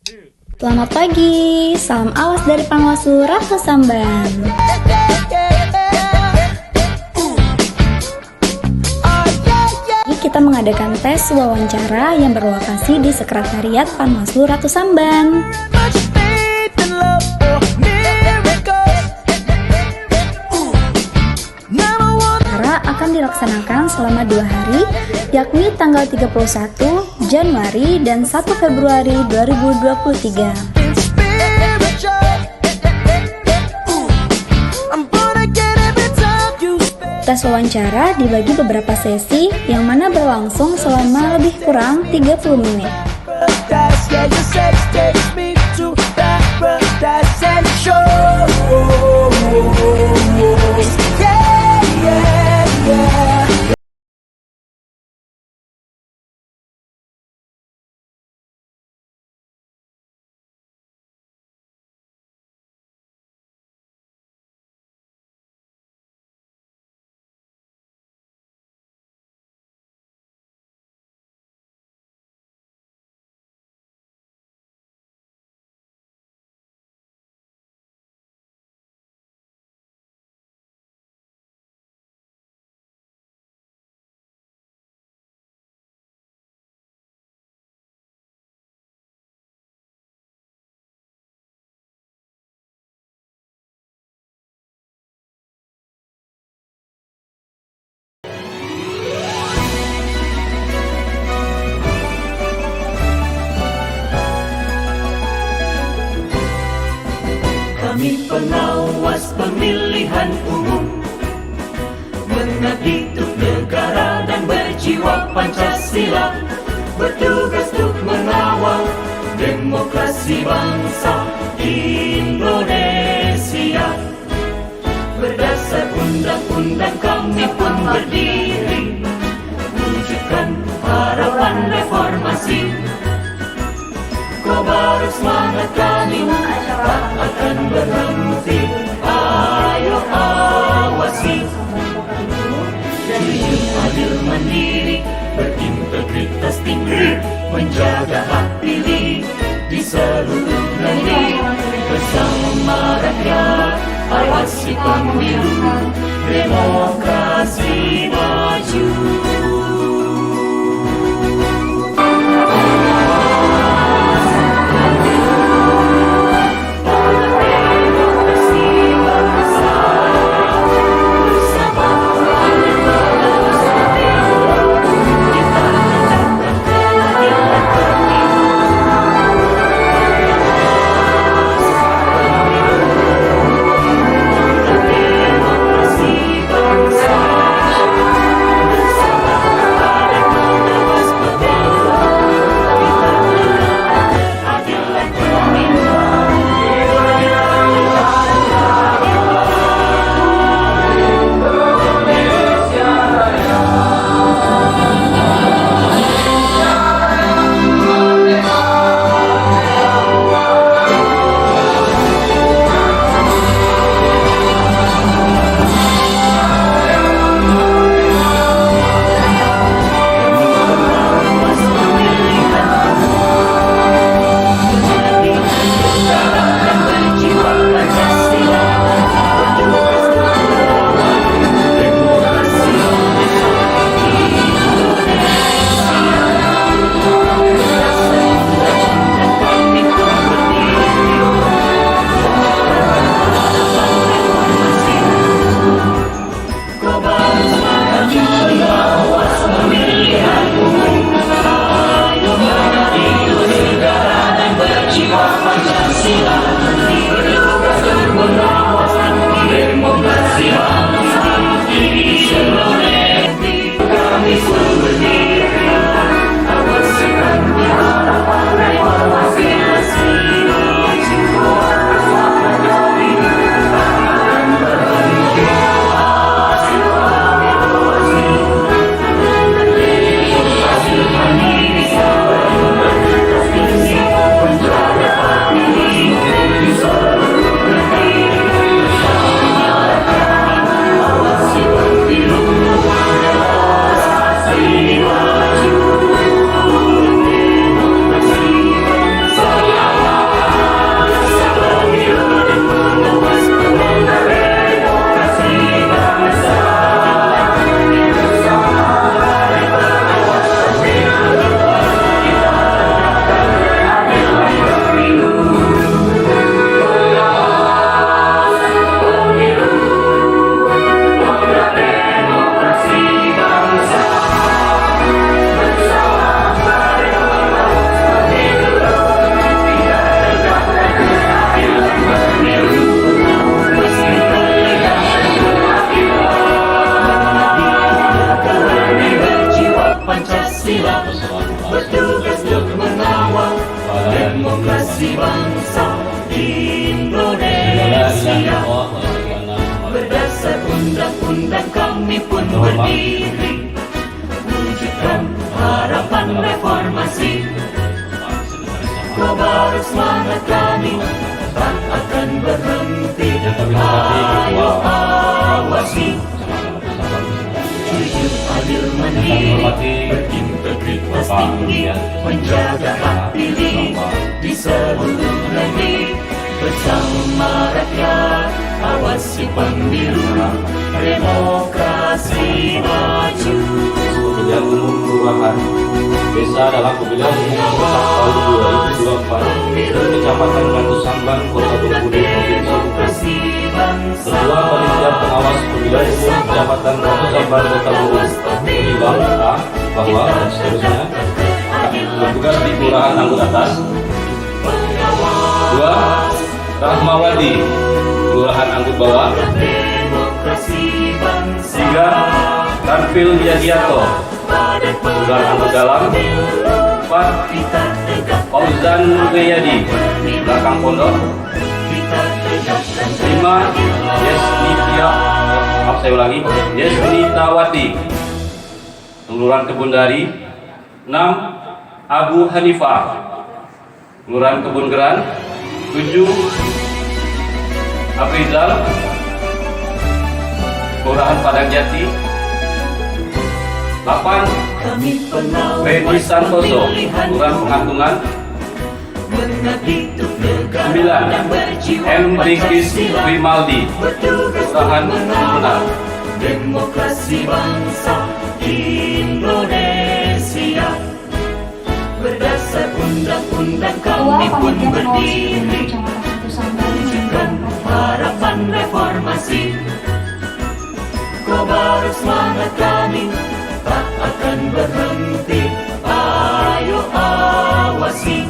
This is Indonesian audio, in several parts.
Selamat pagi, salam awas dari Panwaslu Ratu Samban. Kita mengadakan tes wawancara yang berlokasi di Sekretariat Panwaslu Ratu Samban. Akan dilaksanakan selama 2 hari, yakni tanggal 31 Januari dan 1 Februari 2023. Tes wawancara dibagi beberapa sesi yang mana berlangsung selama lebih kurang 30 menit. Kami pengawas pemilihan umum, mengabdi untuk negara dan berjiwa Pancasila, bertugas untuk mengawal demokrasi bangsa Indonesia. Berdasar undang-undang kami pun berdiri, wujudkan harapan reformasi. Kobar semangat kami tak akan berhenti. Ayo awasi, jujur, adil, mandiri, berintegritas tinggi, menjaga hak pilih di seluruh negeri. Bersama rakyat, awasi pemilu, demokrasi maju. untuk mengawal demokrasi bangsa Indonesia. Berdasar undang-undang kami pun berdiri, wujudkan harapan reformasi. Kobar semangat kami tak akan berhenti. Ayo awasi, jujur, adil, mandiri, berintegritas tinggi, menjaga hak pilih di seluruh negeri. Bersama rakyat, awasi pemilu, demokrasi maju. Pemilihan umum kelurahan desa dalam pemilihan umum serentak tahun 2024 Kecamatan Batu Sambang, Kota Bengkulu, Provinsi Bengkulu. Ketua Panitia Pengawas Pemilihan Umum Kecamatan Batu Sambang, Kota Bengkulu menimbang bahwa dan seterusnya bertugas di Kelurahan Anggut Atas. 2. Rahmawati, Kelurahan Anggut Bawah. 3. Tarfil Wiadianto, Kelurahan Anggut Dalam. 4. Fauzan Nurgayadi, Belakang Pondok. 5. Yesnitawati, Kelurahan Kebundari. 6. Abu Hanifah, Kelurahan Kebun Geran. 7. Afrizal, Kelurahan Padang Jati. 8. Fedi Santoso, Kelurahan Pengantungan. 9. M. Ringkis Grimaldi, Kelurahan Sumbenar. Demokrasi bangsa Indonesia. Berdasar undang-undang kami pun berdiri, wujudkan harapan reformasi. Kobar semangat kami tak akan berhenti. Ayo awasi,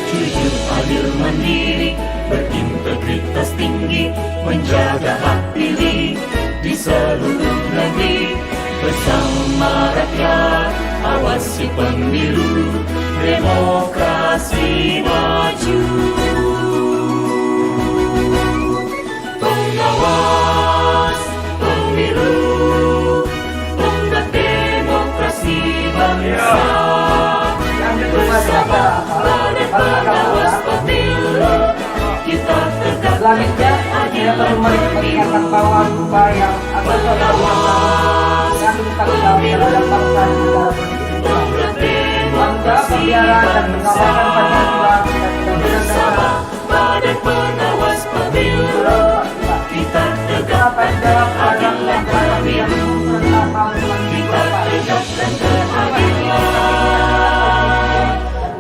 jujur, adil, mandiri, berintegritas tinggi, menjaga hak pilih di seluruh negeri. Bersama rakyat, awasi pemilu, demokrasi maju. Pengawas pemilu, tonggak demokrasi bangsa. Bersama Badan Pengawas Pemilu, kita tegak selanjutnya saya perlu mengingatkan bahwa upaya agar yang bertanggung jawab terhadap bangsa dan negara bangsa, pelihara dan pengawasan Pancasila dan Undang-Undang Badan Pengawas Pemilu, kita tegak Dasar pada pelanggaran yang tentang tahun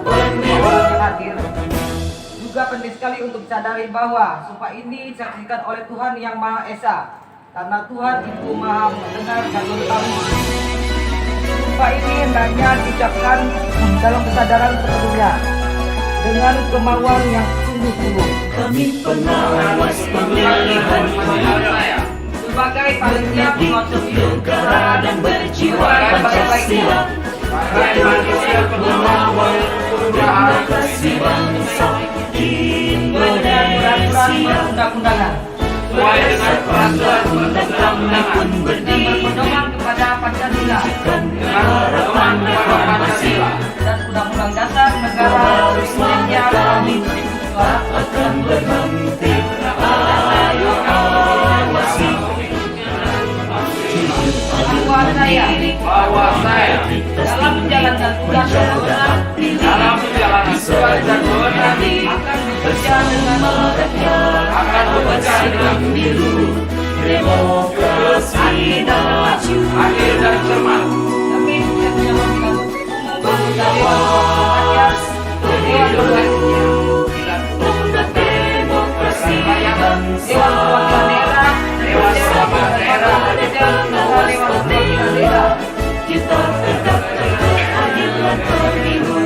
2024. Juga penting sekali untuk disadari bahwa sumpah ini disaksikan oleh Tuhan Yang Maha Esa, karena Tuhan itu Maha mendengar dan mengetahui. Sumpah ini hendaknya diucapkan dalam kesadaran sepenuhnya, dengan kemauan yang sungguh-sungguh. Kami pengawas pemilihan Sebagai panitia pengurus negara dan berjiwa Pancasila, mengawal demokrasi bangsa Indonesia. undang-undangan Sesuai dengan peraturan undang-undang pun berdiri, berpedoman kepada Pancasila harapan reformasi. dan Undang-Undang Dasar Negara Indonesia tahun 2002 Akan berhenti. Ayo awasi, bahwa saya dalam menjalankan tugas dan wewenang akan bekerja dengan pemilu, demokrasi maju. adil dan cermat, demi sejahtera umum dari rakyat, Dewan Demokrasi bangsa. Perwakilan Daerah, Dewan Perwakilan Daerah. Kita tegakkan keadilan pemilu.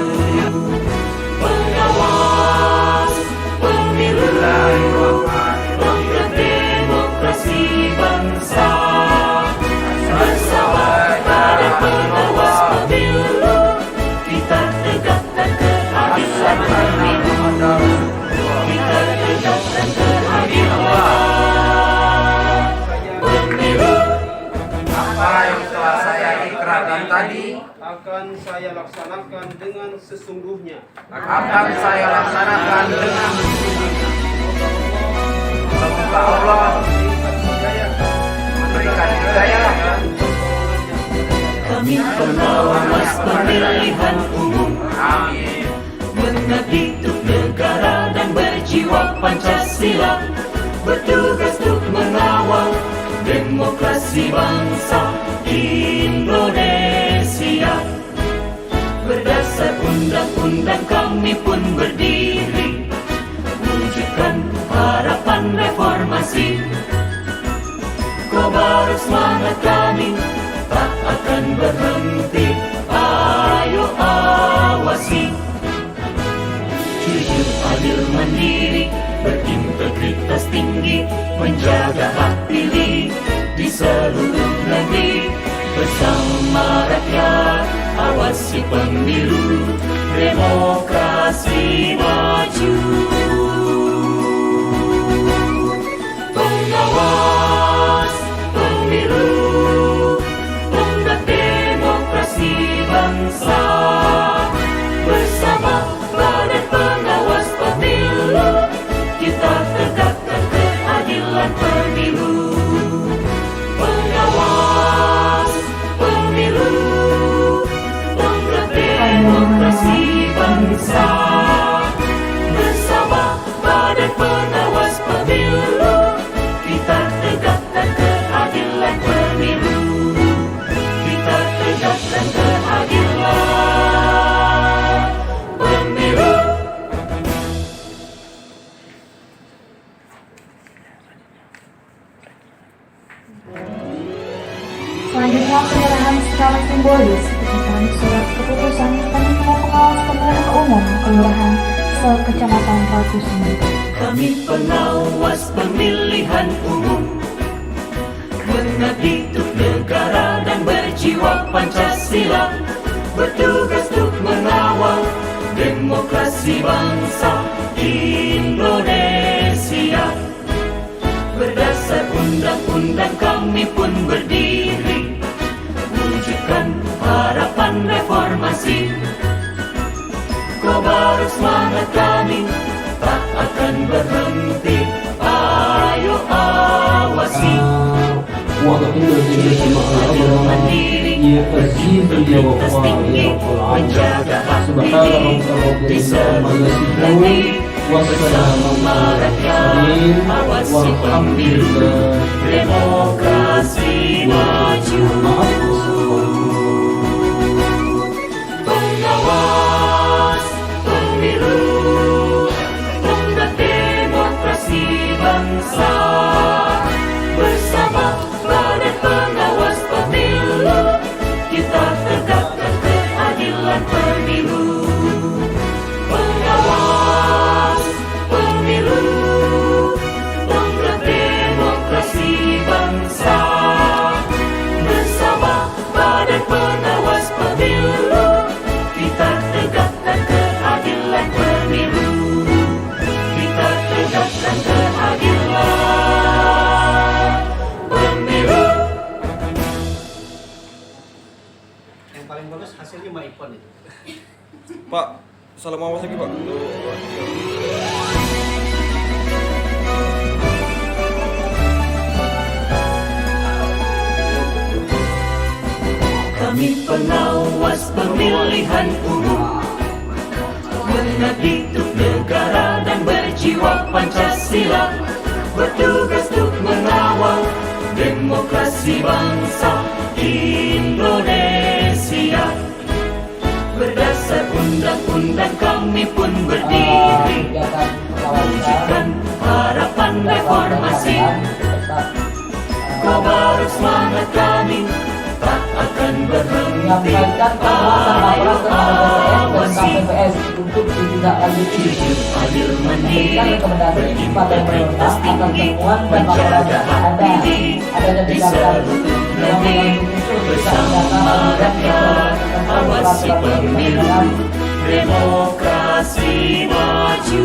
Pengawas pemilu, tonggak demokrasi bangsa. Bersama Badan laksanakan dengan sesungguhnya. akan saya laksanakan dengan sesungguhnya. Semoga Allah memberikan hidayah. Kami pengawas pemilihan umum, Amin. mengabdi untuk negara dan berjiwa Pancasila, bertugas untuk mengawal demokrasi bangsa Indonesia. Berdasar undang-undang kami pun berdiri, wujudkan harapan reformasi. Kobar semangat kami tak akan berhenti, ayo awasi. Jujur, adil, mandiri, berintegritas tinggi, menjaga hak pilih di seluruh negeri. Bersama rakyat, awasi pemilu, demokrasi maju. Pengawas pemilu, tonggak demokrasi bangsa. Bersama Badan Pengawas Pemilu, kita tegakkan keadilan pemilu. Pengawas pemilu, tonggak demokrasi bangsa. Bersama Badan Pengawas Pemilu, kita tegakkan keadilan pemilu. Kita tegakkan keadilan pemilu. Selanjutnya penyerahan secara simbolis berdasarkan surat keputusan Panitia Pengawas Pemilihan Umum Kelurahan Sekecamatan Ratu Sungai. Kami pengawas pemilihan umum, mengabdi untuk negara dan berjiwa Pancasila, bertugas untuk mengawal demokrasi bangsa Indonesia. Berdasar undang-undang kami pun berdiri, wujudkan harapan reformasi. Kobar semangat kami tak akan berhenti, ayo awasi. Jujur, adil, mandiri, berintegritas tinggi, menjaga hak pilih di seluruh negeri. Bersama rakyat, awasi pemilu, demokrasi maju. Pengawas pemilu, tonggak demokrasi bangsa. Bersama Badan Pengawas Pemilu, kita tegakkan keadilan pemilu. Pengawas pemilu, tonggak demokrasi bangsa. Bersama Badan Pengawas Pemilu, kita tegakkan keadilan pemilu. Kita tegakkan keadilan pemilu. Yang paling bagus hasilnya Mbak Ipon itu. Pak, salam awas lagi Pak. Kami pengawas pemilihan umum, mengabdi untuk negara dan berjiwa Pancasila, bertugas untuk mengawal demokrasi bangsa Indonesia. Berdasar undang-undang kami pun berdiri, wujudkan harapan reformasi. Kobar semangat kami tak akan berhenti, ayo awasi. untuk ditindaklanjuti. Jujur, adil, mandiri, Rekomendasi pada berintegritas pemerintah akan tinggi, temuan dan menjaga hak pilih adanya di tindakan seluruh yang negeri. mengandung Bersama rakyat, awasi pemilu, demokrasi maju.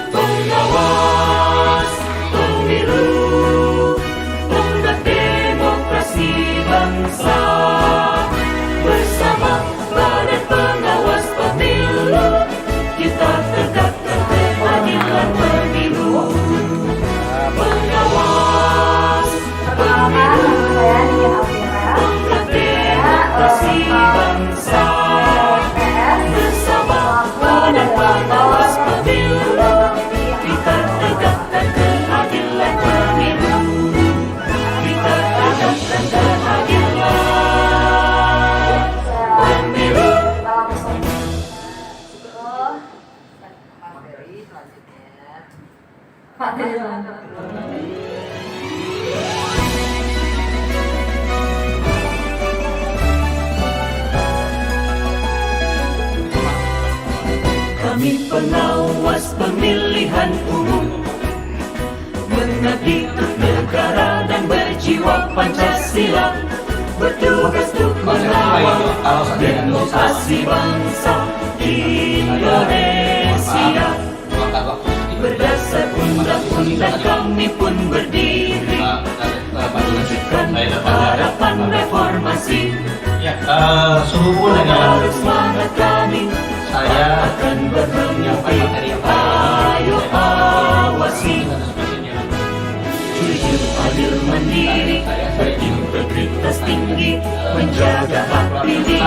Pengawas pemilu, tonggak demokrasi bangsa. bangsa PS bersama Badan Pengawas Pemilu kita tegakkan keadilan pemilu, kita tegakkan keadilan pemilu. Materi selanjutnya. Pak Dewan. Kami pengawas pemilihan umum, mengabdi untuk negara dan berjiwa Pancasila, bertugas untuk mengawal demokrasi bangsa Indonesia. Berdasar undang-undang kami pun berdiri, mewujudkan harapan reformasi. Sehubungan dengan Harus semangat kami, saya akan berhenti. materi yang Ayo awasi, jujur, adil, mandiri, berintegritas tinggi, menjaga hak pilih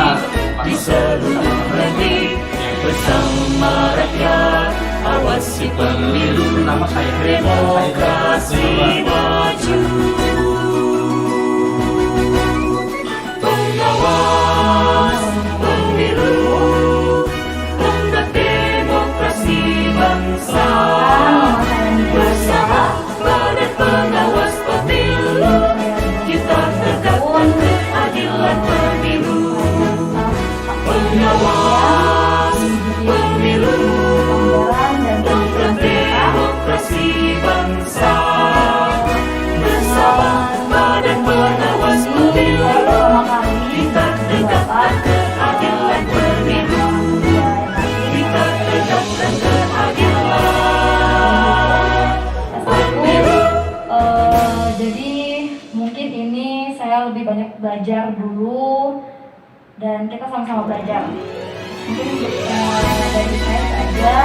di seluruh negeri. Bersama rakyat, awasi pemilu, nama saya demokrasi maju. Pengawas pemilu, tonggak demokrasi bangsa. Bersama Badan Pengawas Pemilu, kita tegakkan keadilan pemilu. Pengawas pemilu, tonggak demokrasi bangsa. Bersama Badan Pengawas Pemilu, kita tegakkan keadilan pemilu. Kita tegakkan keadilan pemilu. Jadi mungkin ini saya lebih banyak belajar dulu dan kita sama-sama belajar. Mungkin dari saya itu aja.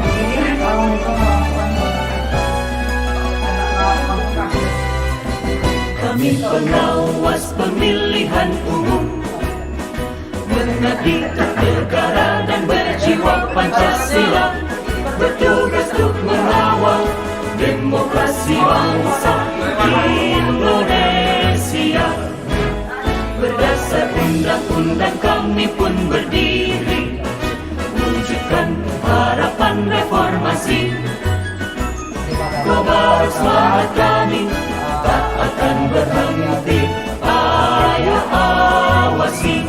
Jadi assalamualaikum warahmatullahi wabarakatuh. Kami pengawas pemilihan umum, mengabdi untuk negara dan berjiwa Pancasila, bertugas untuk mengawal demokrasi bangsa Indonesia. Berdasar undang-undang kami pun berdiri, wujudkan harapan reformasi. Kobar semangat kami, tak akan berhenti. Ayo awasi,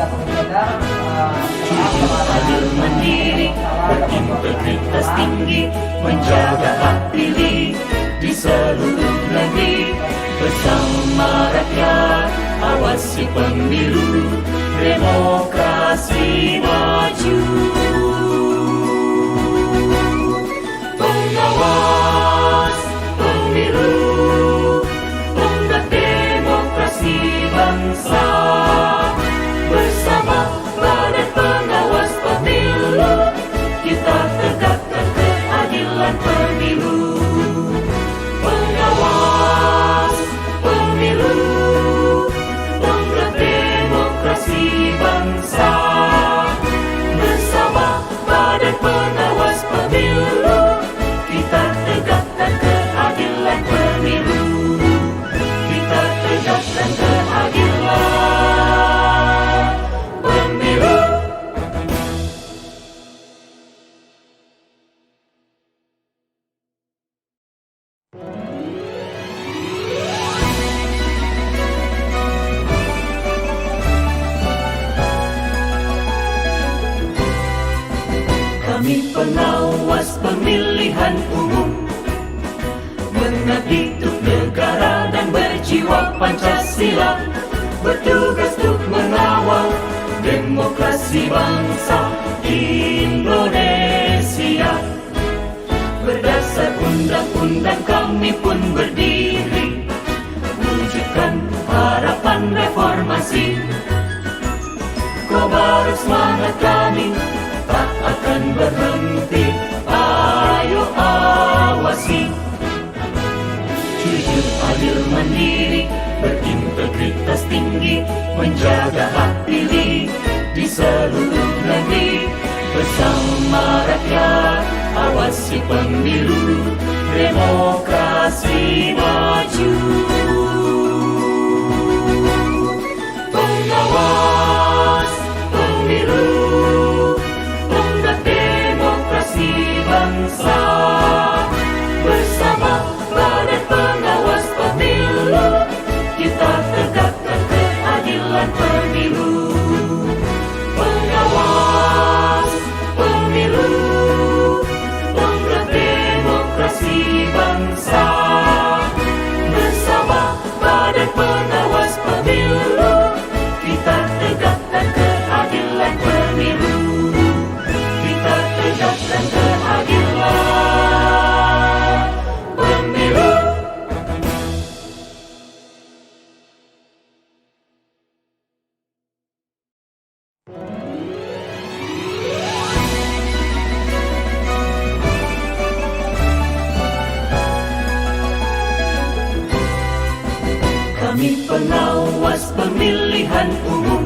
jujur, adil, mandiri, berintegritas tinggi, menjaga hak pilih di seluruh negeri. Bersama rakyat, awasi pemilu, demokrasi maju. Pengawas pemilu, tonggak demokrasi bangsa. Bersama Badan Pengawas Pemilu, kita tegakkan keadilan pemilu. Pengawas pemilu, tonggak demokrasi bangsa. Bersama Badan Pengawas Pemilu, kita tegakkan keadilan pemilu. Kita tegakkan keadilan pemilu. Kami pengawas pemilihan umum, mengabdi untuk negara dan berjiwa Pancasila, bertugas untuk mengawal demokrasi bangsa Indonesia. Berdasar undang-undang kami pun berdiri, wujudkan harapan reformasi. Kobar semangat kami, tak akan berhenti. Ayo awasi, jujur, adil, mandiri, berintegritas tinggi, menjaga hak pilih di rakyat, awasi pemilu, demokrasi maju. Pengawas pemilu, tonggak demokrasi bangsa. Bersama Badan Pengawas Pemilu, kita tegakkan keadilan pemilu. Pengawas pemilu, tonggak demokrasi bangsa. Bersama Badan Pengawas Pemilu, kita tegakkan keadilan pemilu. Kita tegakkan keadilan pemilu. Kami pengawas pemilihan umum,